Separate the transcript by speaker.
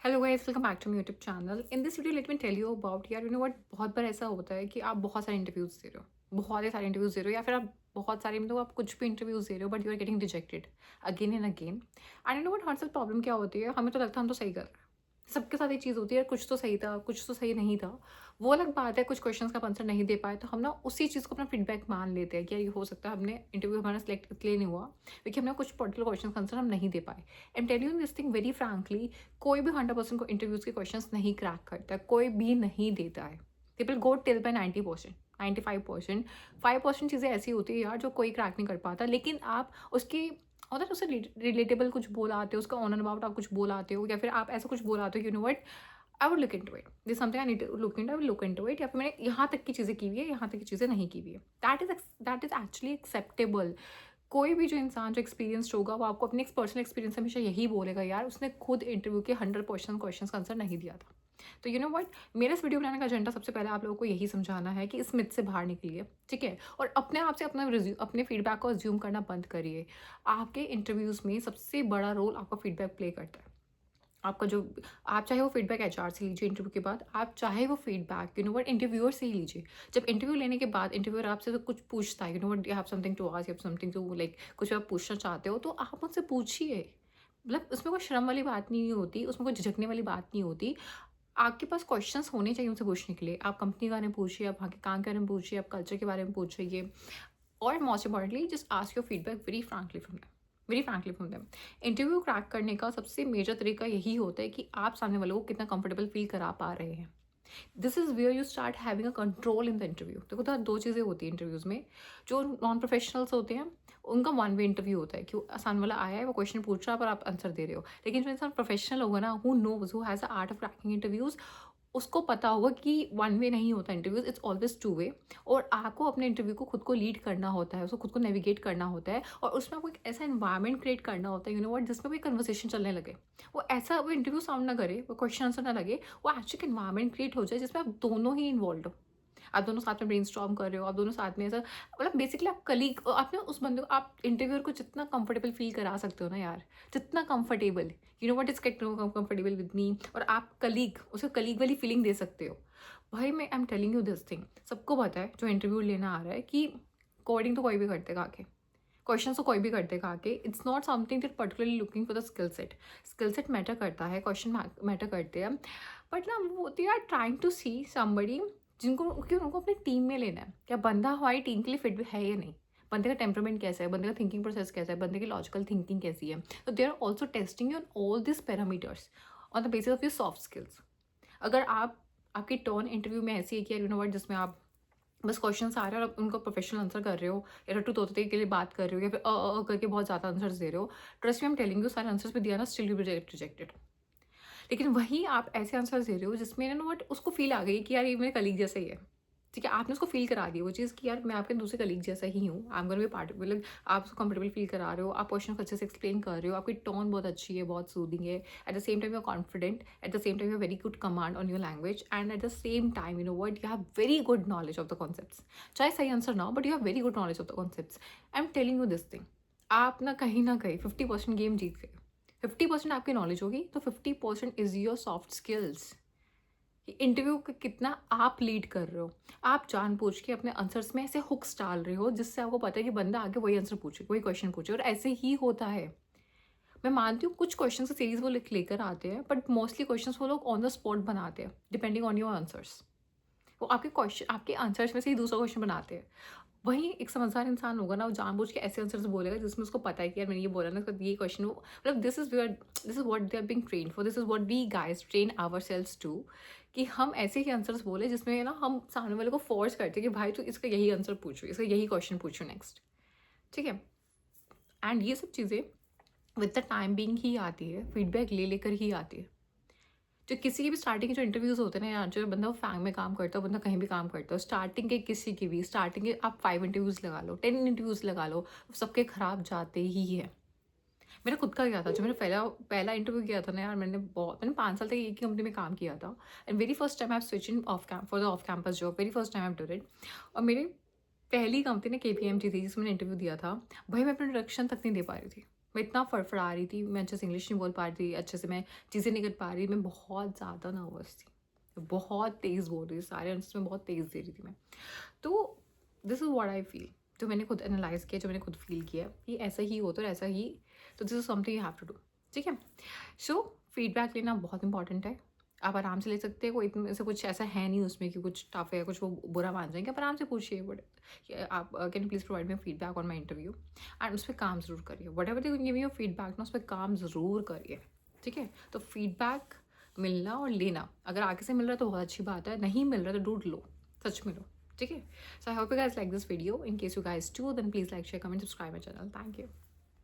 Speaker 1: Hello guys, welcome back to my YouTube channel. In this video let me tell you about यार, you know what, बहुत बार ऐसा होता है कि आप बहुत सारे इंटरव्यूज दे रहे हो, बहुत ही सारे इंटरव्यूज दे रहे हो, या फिर आप बहुत सारे मतलब आप कुछ भी इंटरव्यूज दे रहे हो but you are getting rejected again and again. And you know what, हमारे साथ प्रॉब्लम क्या होती है, हमें तो लगता है हम तो सही कर रहे हैं। सबके साथ ये चीज़ होती है, कुछ तो सही था कुछ तो सही नहीं था। वो अलग बात है, कुछ क्वेश्चंस का आंसर नहीं दे पाए तो हम ना उसी चीज़ को अपना फीडबैक मान लेते हैं कि यार ये हो सकता है हमने इंटरव्यू हमारा सिलेक्ट इसलिए नहीं हुआ क्योंकि हमने कुछ पर्टिकुलर क्वेश्चन का आंसर हम नहीं दे पाए। I'm tell you this thing very frankly, कोई भी 100% को इंटरव्यूज के क्वेश्चंस नहीं क्रैक करता है, कोई भी नहीं देता है। People go till bye 90%, 95%। 5% चीज़ें ऐसी होती है यार जो कोई क्रैक नहीं कर पाता, लेकिन आप उसकी मतलब उससे रिलेटेबल कुछ बोल आते हो, उसका ऑन एंड अबाउट आप कुछ बोल आते हो, या फिर आप ऐसा कुछ बोल आते हो, you know what, I would look in to it, this something I need to look in, I will look in to it, या फिर मैंने यहाँ तक की चीज़ें की हुई है, यहाँ तक की चीज़ें नहीं की हुई है। That is actually acceptable. कोई भी जो इंसान जो एक्सपीरियंस्ड होगा वो आपको अपने पर्सनल एक्सपीरियंस से हमेशा यही बोलेगा, यार उसने खुद इंटरव्यू के 100% क्वेश्चन का आंसर नहीं दिया था। तो यू नो व्हाट, मेरा इस वीडियो बनाने का एजेंडा सबसे पहले आप लोगों को यही समझाना है कि इस मिथ से बाहर निकलिए, ठीक है, और अपने आप से अपने फीडबैक को अज्यूम करना बंद करिए। आपके इंटरव्यूज़ में सबसे बड़ा रोल आपका फीडबैक प्ले करता है। आपका जो, आप चाहे वो फीडबैक एचआर से लीजिए इंटरव्यू के बाद, आप चाहे वो feedback you know what interviewer से ही लीजिए। जब इंटरव्यू लेने के बाद इंटरव्यूअर आपसे तो कुछ पूछता है, you know what, you have something to ask, you have something to like, कुछ आप पूछना चाहते हो तो आप मुझसे पूछिए। मतलब उसमें कोई शर्म वाली बात नहीं होती, उसमें कोई झिझकने वाली बात नहीं होती। आपके पास क्वेश्चंस होने चाहिए उनसे पूछने के लिए। आप कंपनी के बारे में पूछिए, आप वहाँ के काम के बारे में पूछिए, आप कल्चर के बारे में पूछिए, और most importantly just ask your feedback very frankly from them. Interview crack करने का सबसे मेजर तरीका यही होता है कि आप सामने वालों को कितना कंफर्टेबल फील करा पा रहे हैं। This is where you start having a control in the interview. देखो तो दो चीज़ें होती हैं इंटरव्यूज़ में। जो नॉन प्रोफेशनल्स होते हैं उनका वन वे इंटरव्यू होता है कि सामने वाला आया है, वो क्वेश्चन पूछ रहा है पर आप आंसर दे रहे हो। लेकिन जो इंसान प्रोफेशनल होगा ना, who knows, who has the art of cracking interviews, उसको पता होगा कि वन वे नहीं होता interviews, it's always two way. और आपको अपने इंटरव्यू को खुद को लीड करना होता है, उसको खुद को नेविगेट करना होता है, और उसमें आपको एक ऐसा एनवायरनमेंट क्रिएट करना होता है, यू नो व्हाट, जिसमें कोई कन्वर्सेशन चलने लगे। वो ऐसा वो इंटरव्यू साउंड ना करे, वो क्वेश्चन आंसर ना लगे, वो एक्चुअली एनवायरनमेंट क्रिएट हो जाए जिसमें आप दोनों ही इन्वॉल्व हो। आप दोनों साथ में ब्रेनस्टॉर्म कर रहे हो, आप दोनों साथ में ऐसा, मतलब बेसिकली आप कलीग, आपने उस बंदे को, आप इंटरव्यूअर को जितना कंफर्टेबल फील करा सकते हो ना यार, जितना comfortable, you know what is get comfortable with me, और आप कलीग, उसे कलीग वाली फीलिंग दे सकते हो। भाई मैं आई am telling you this thing, सबको पता है जो इंटरव्यू लेना आ रहा है कि कोडिंग तो कोई भी करते देगा आके, क्वेश्चन तो कोई भी कर देगा आके। It's not something that particularly looking for the skill set matter करता है, क्वेश्चन मैटर करते हैं, बट ना वो they are trying to see somebody जिनको कि उनको अपनी टीम में लेना है, क्या बंदा हमारी टीम के लिए फिट है या नहीं, बंदे का टेम्परामेंट कैसा है, बंदे का थिंकिंग प्रोसेस कैसा है, बंदे की लॉजिकल थिंकिंग कैसी है। तो they are also testing you on all this parameters on the basis of your soft skills. अगर आप, आपकी टर्न इंटरव्यू में ऐसी है कि यू नो वर्ड, जिसमें आप बस क्वेश्चंस आ रहे हैं और आप उनको प्रोफेशनल आंसर कर रहे हो, या रट्टू तोते के लिए बात कर रहे हो, या फिर करके बहुत ज़्यादा आंसर्स दे रहे हो, trust me I am telling you, सारे आंसर्स भी दिया ना, स्टिल यू बी रिजेक्टेड। लेकिन वहीं आप ऐसे आंसर दे रहे हो जिसमें ना व्हाट, उसको फील आ गई कि यार ये मेरे कलीग जैसा ही है, ठीक है, आपने उसको फील करा दी वो चीज़ कि यार मैं आपके दूसरे कलीग जैसा ही हूँ, I am gonna be part, मतलब आप उसको कंफर्टेबल फील करा रहे हो, आप क्वेश्चन को अच्छे से एक्सप्लेन कर रहे हो, आपकी टोन बहुत अच्छी है, बहुत सूदिंग है, at the same time you are confident, at the same time you very good command on your language, and at the same time you know word, you have very good knowledge of the concepts. चाहे सही answer ना हो but you have very good knowledge of the concepts. I am telling you this thing, आप ना कहीं 50% game जीत गए। 50% आपकी knowledge होगी तो 50% is your soft skills. Interview को कितना आप लीड कर रहे हो, आप जानबूझ के अपने आंसर्स में ऐसे हुक्स डाल रहे हो जिससे आपको पता है कि बंदा आगे वही आंसर पूछे, वही क्वेश्चन पूछे, और ऐसे ही होता है। मैं मानती हूँ कुछ क्वेश्चन की सीरीज वो लेकर आते हैं, बट मोस्टली क्वेश्चन वो लोग ऑन द स्पॉट बनाते हैं डिपेंडिंग ऑन योर आंसर्स। वो आपके क्वेश्चन, आपके आंसर्स में से ही दूसरा क्वेश्चन बनाते हैं। वहीं एक समझदार इंसान होगा ना, वो जानबूझ के ऐसे आंसर्स बोलेगा जिसमें उसको पता है कि यार मैंने ये बोला ना, तो ये क्वेश्चन वो, मतलब this is what they are being train for, this is what we guys train ourselves to, कि हम ऐसे ही आंसर्स बोले जिसमें ना हम सामने वाले को फोर्स करते हैं कि भाई तू इसका यही आंसर पूछो, इसका यही क्वेश्चन पूछो नेक्स्ट, ठीक है। एंड ये सब चीज़ें विद द टाइम बीइंग ही आती है, फीडबैक ले लेकर ही आती है। जो किसी की भी स्टार्टिंग के जो इंटरव्यूज़ होते हैं ना यार, जो बंदा वो फैंग में काम करता है, बंदा कहीं भी काम करता है, स्टार्टिंग के किसी की भी स्टार्टिंग के आप 5 इंटरव्यूज़ लगा लो, 10 इंटरव्यूज़ लगा लो, सबके खराब जाते ही है। मेरा खुद का क्या था, जो मैंने पहला पहला इंटरव्यू किया था ना यार, मैंने 5 साल तक एक ही कंपनी में काम किया था, and very first time I have switch in of camp for the off campus job, very first time I have done it. और मेरी पहली कंपनी ने केपीएमजी थी जिसमें मैंने इंटरव्यू दिया था। भाई मैं अपना इंट्रोडक्शन तक नहीं दे पा रही थी। मैं इतना फड़फड़ा रही थी, मैं अच्छे से इंग्लिश नहीं बोल पा रही थी, अच्छे से मैं चीज़ें नहीं कर पा रही, मैं बहुत ज़्यादा नर्वस थी, बहुत तेज़ बोल रही थी, सारे आंसर्स में बहुत तेज़ दे रही थी मैं। तो this is what I feel, जो मैंने खुद एनालाइज़ किया, जो मैंने खुद फील किया कि ऐसा ही हो तो ऐसा ही, तो this is something you have to do, ठीक है? सो फीडबैक लेना बहुत इंपॉर्टेंट है। आप आराम से ले सकते हैं, कोई इतना ऐसा कुछ ऐसा है नहीं उसमें कि कुछ टफ है, कुछ वो बुरा मान जाएँगे, आप आराम से पूछिए बट आप can you please provide me feedback on my interview, and उस पे काम ज़रूर करिए। Whatever they give you feedback ना, उस पे काम ज़रूर करिए, ठीक है? तो फीडबैक मिलना और लेना, अगर आगे से मिल रहा है तो बहुत अच्छी बात है, नहीं मिल रहा है तो ढूँढ लो, सच में लो, ठीक है? So I hope you guys like this video. In case you guys do, then please like, share, comment, subscribe my channel. Thank you.